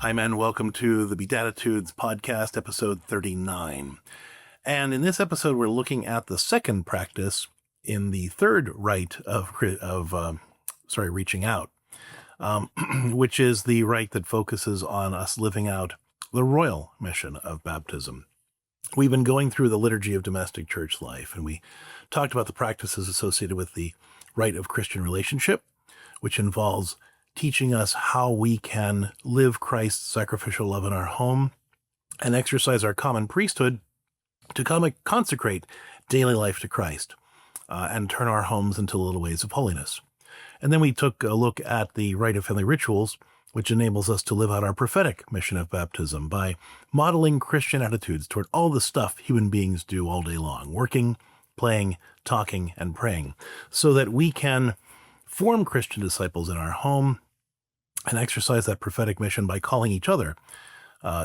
Hi, men. Welcome to the Beatitudes podcast, episode 39. And in this episode, we're looking at the second practice in the third rite of reaching out, which is the rite that focuses on us living out the royal mission of baptism. We've been going through the liturgy of domestic church life, and we talked about the practices associated with the rite of Christian relationship, which involves teaching us how we can live Christ's sacrificial love in our home and exercise our common priesthood to consecrate daily life to Christ and turn our homes into little ways of holiness. And then we took a look at the rite of family rituals, which enables us to live out our prophetic mission of baptism by modeling Christian attitudes toward all the stuff human beings do all day long, working, playing, talking, and praying, so that we can form Christian disciples in our home and exercise that prophetic mission by calling each other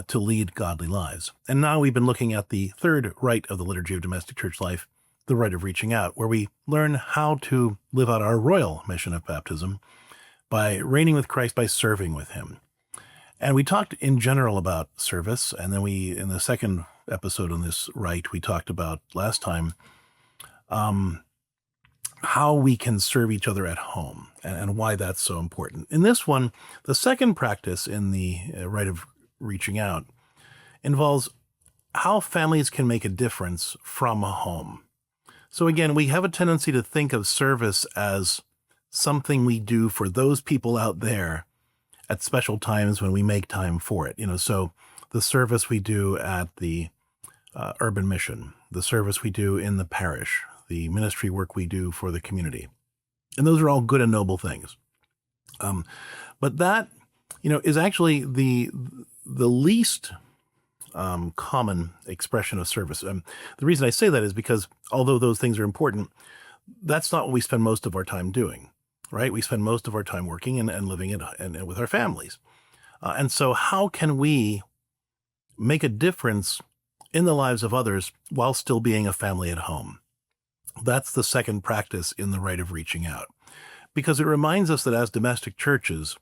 to lead godly lives. And now we've been looking at the third rite of the liturgy of domestic church life, the rite of reaching out, where we learn how to live out our royal mission of baptism by reigning with Christ, by serving with him. And we talked in general about service, and then in the second episode on this rite, we talked about last time how we can serve each other at home and why that's so important. In this one, the second practice in the rite of reaching out involves how families can make a difference from a home. So again, we have a tendency to think of service as something we do for those people out there at special times when we make time for it. So the service we do at the urban mission, the service we do in the parish, the ministry work we do for the community. And those are all good and noble things. But that, is actually the least common expression of service. The reason I say that is because although those things are important, that's not what we spend most of our time doing, right? We spend most of our time working and living and with our families. And so how can we make a difference in the lives of others while still being a family at home? That's the second practice in the rite of reaching out, because it reminds us that as domestic churches,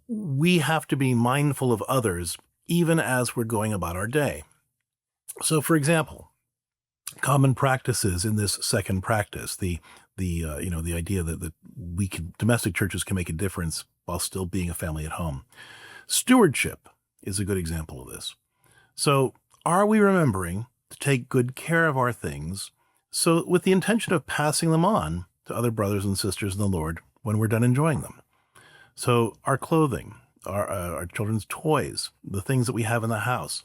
we have to be mindful of others even as we're going about our day. So, for example, common practices in this second practice, the idea that domestic churches can make a difference while still being a family at home. Stewardship is a good example of this. So, are we remembering to take good care of our things? So with the intention of passing them on to other brothers and sisters in the Lord when we're done enjoying them. So our clothing, our children's toys, the things that we have in the house,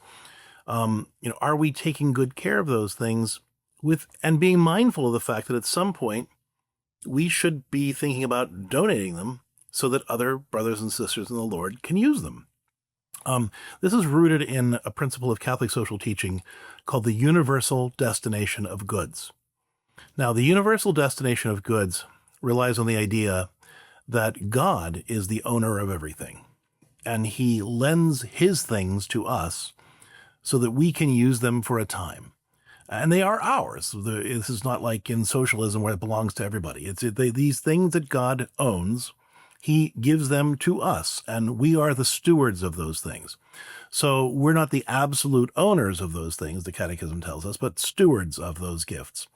are we taking good care of those things and being mindful of the fact that at some point we should be thinking about donating them so that other brothers and sisters in the Lord can use them. This is rooted in a principle of Catholic social teaching called the universal destination of goods. Now, the universal destination of goods relies on the idea that God is the owner of everything, and he lends his things to us so that we can use them for a time. And they are ours. This is not like in socialism where it belongs to everybody. These things that God owns, he gives them to us, and we are the stewards of those things. So we're not the absolute owners of those things, the Catechism tells us, but stewards of those gifts.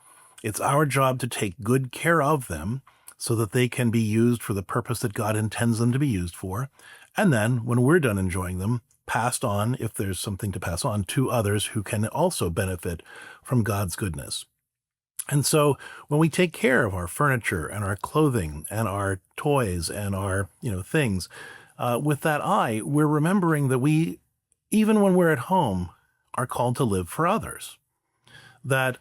It's our job to take good care of them so that they can be used for the purpose that God intends them to be used for. And then when we're done enjoying them, passed on, if there's something to pass on, to others who can also benefit from God's goodness. And so when we take care of our furniture and our clothing and our toys and our, things, with that eye, we're remembering that we, even when we're at home, are called to live for others. That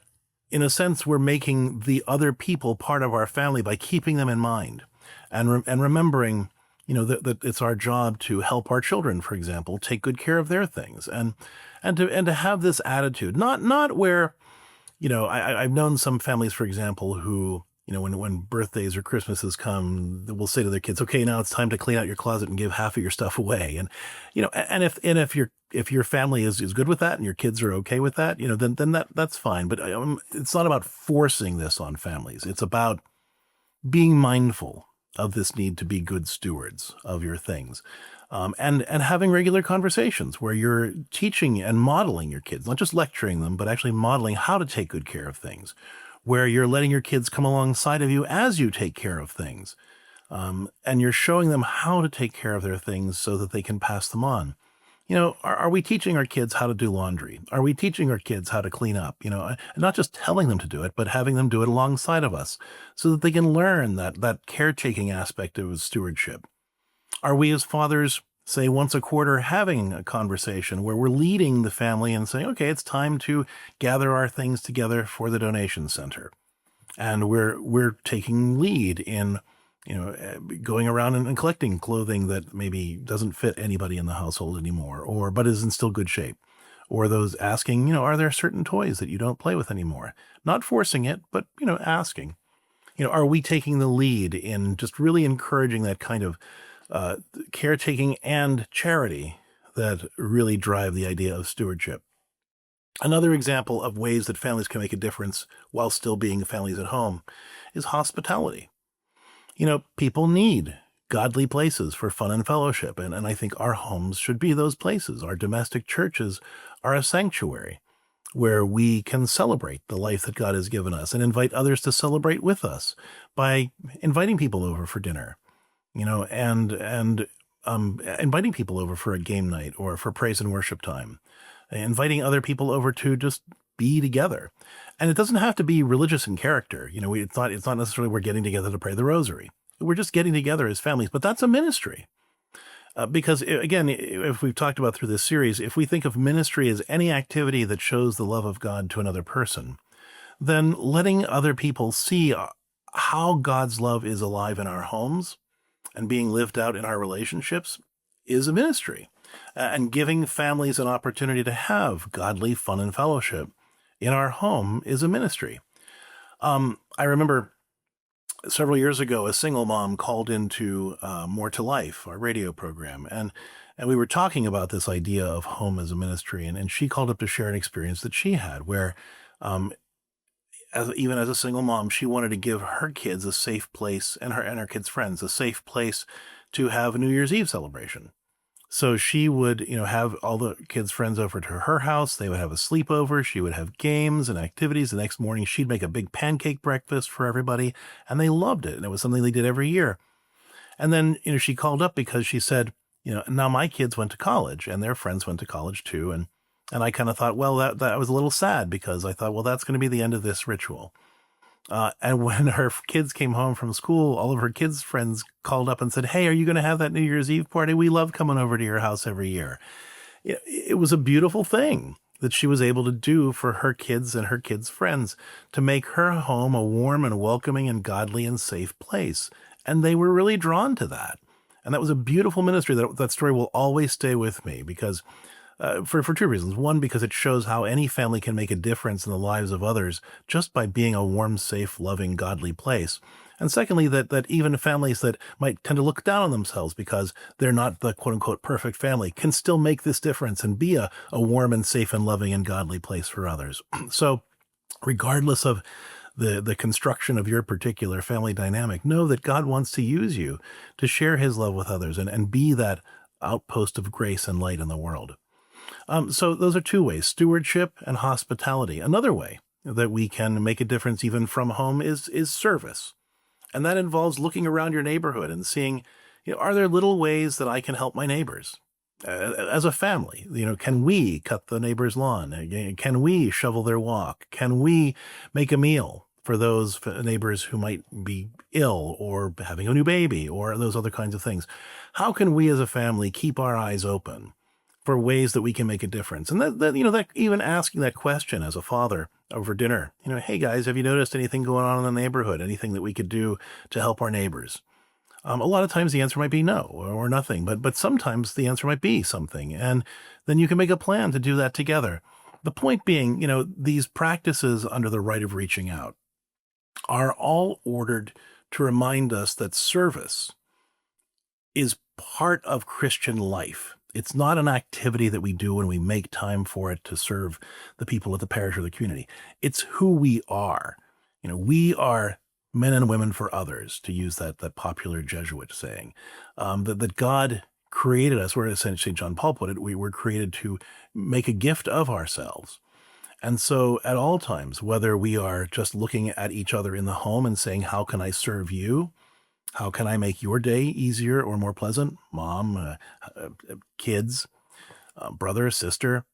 in a sense, we're making the other people part of our family by keeping them in mind and remembering, that it's our job to help our children, for example, take good care of their things and to have this attitude, not where, I've known some families, for example, who, when birthdays or Christmases come, will say to their kids, okay, now it's time to clean out your closet and give half of your stuff away. And, if your family is good with that and your kids are okay with that, then that's fine. But it's not about forcing this on families. It's about being mindful of this need to be good stewards of your things. And having regular conversations where you're teaching and modeling your kids, not just lecturing them, but actually modeling how to take good care of things, where you're letting your kids come alongside of you as you take care of things. And you're showing them how to take care of their things so that they can pass them on. Are we teaching our kids how to do laundry? Are we teaching our kids how to clean up? And not just telling them to do it, but having them do it alongside of us so that they can learn that caretaking aspect of stewardship. Are we as fathers, say once a quarter, having a conversation where we're leading the family and saying, okay, it's time to gather our things together for the donation center. And we're taking lead in going around and collecting clothing that maybe doesn't fit anybody in the household anymore, but is in still good shape. Or those asking, are there certain toys that you don't play with anymore? Not forcing it, but, asking. Are we taking the lead in just really encouraging that kind of caretaking and charity that really drive the idea of stewardship? Another example of ways that families can make a difference while still being families at home is hospitality. People need godly places for fun and fellowship, and I think our homes should be those places. Our domestic churches are a sanctuary where we can celebrate the life that God has given us and invite others to celebrate with us by inviting people over for dinner, and inviting people over for a game night or for praise and worship time, inviting other people over to just be together. And it doesn't have to be religious in character. It's not necessarily we're getting together to pray the rosary. We're just getting together as families, but that's a ministry. Because again, if we've talked about through this series, if we think of ministry as any activity that shows the love of God to another person, then letting other people see how God's love is alive in our homes and being lived out in our relationships is a ministry. And giving families an opportunity to have godly fun and fellowship in our home is a ministry. I remember several years ago, a single mom called into More to Life, our radio program, and we were talking about this idea of home as a ministry, and she called up to share an experience that she had where, even as a single mom, she wanted to give her kids a safe place, and her kids' friends a safe place to have a New Year's Eve celebration. So she would, have all the kids' friends over to her house. They would have a sleepover. She would have games and activities. The next morning, she'd make a big pancake breakfast for everybody, and they loved it. And it was something they did every year. And then, she called up because she said, now my kids went to college, and their friends went to college too. And I kind of thought, well, that was a little sad because I thought, well, that's going to be the end of this ritual. And when her kids came home from school, all of her kids' friends called up and said, hey, are you going to have that New Year's Eve party? We love coming over to your house every year. It was a beautiful thing that she was able to do for her kids and her kids' friends to make her home a warm and welcoming and godly and safe place. And they were really drawn to that. And that was a beautiful ministry. That story will always stay with me because for two reasons. One, because it shows how any family can make a difference in the lives of others just by being a warm, safe, loving, godly place. And secondly, that even families that might tend to look down on themselves because they're not the quote-unquote perfect family can still make this difference and be a warm and safe and loving and godly place for others. So regardless of the construction of your particular family dynamic, know that God wants to use you to share his love with others and be that outpost of grace and light in the world. So those are two ways, stewardship and hospitality. Another way that we can make a difference even from home is service. And that involves looking around your neighborhood and seeing, are there little ways that I can help my neighbors? As a family, can we cut the neighbor's lawn? Can we shovel their walk? Can we make a meal for those neighbors who might be ill or having a new baby or those other kinds of things? How can we as a family keep our eyes open for ways that we can make a difference? And that even asking that question as a father over dinner, hey guys, have you noticed anything going on in the neighborhood? Anything that we could do to help our neighbors? A lot of times the answer might be no or nothing, but sometimes the answer might be something. And then you can make a plan to do that together. The point being, these practices under the Rite of Reaching Out are all ordered to remind us that service is part of Christian life. It's not an activity that we do when we make time for it to serve the people of the parish or the community. It's who we are. We are men and women for others, to use that popular Jesuit saying, that God created us, where essentially John Paul put it, we were created to make a gift of ourselves. And so at all times, whether we are just looking at each other in the home and saying, how can I serve you? How can I make your day easier or more pleasant? Mom, kids, brother, sister.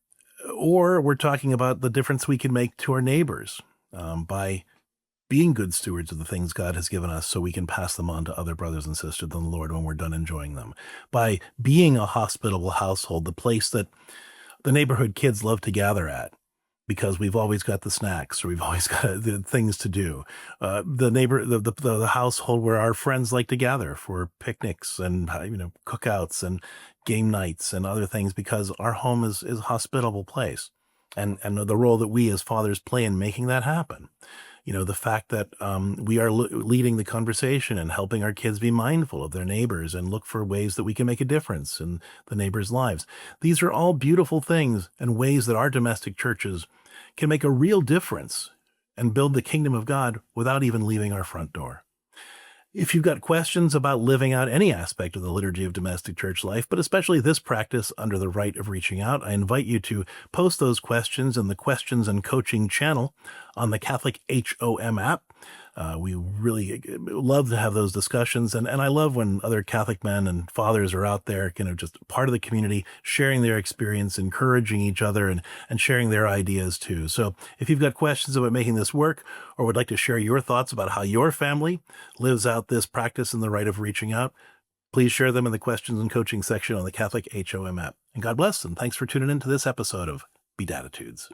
Or we're talking about the difference we can make to our neighbors by being good stewards of the things God has given us so we can pass them on to other brothers and sisters in the Lord when we're done enjoying them. By being a hospitable household, the place that the neighborhood kids love to gather at, because we've always got the snacks or we've always got the things to do. The household where our friends like to gather for picnics and cookouts and game nights and other things, because our home is a hospitable place, and the role that we as fathers play in making that happen. The fact that we are leading the conversation and helping our kids be mindful of their neighbors and look for ways that we can make a difference in the neighbors' lives. These are all beautiful things and ways that our domestic churches can make a real difference and build the kingdom of God without even leaving our front door. If you've got questions about living out any aspect of the liturgy of domestic church life, but especially this practice under the Rite of Reaching Out, I invite you to post those questions in the Questions and Coaching channel on the Catholic HOM app. We really love to have those discussions, and I love when other Catholic men and fathers are out there, just part of the community, sharing their experience, encouraging each other, and sharing their ideas too. So if you've got questions about making this work, or would like to share your thoughts about how your family lives out this practice in the Rite of Reaching Out, please share them in the Questions and Coaching section on the Catholic HOM app. And God bless, and thanks for tuning in to this episode of Beatitudes.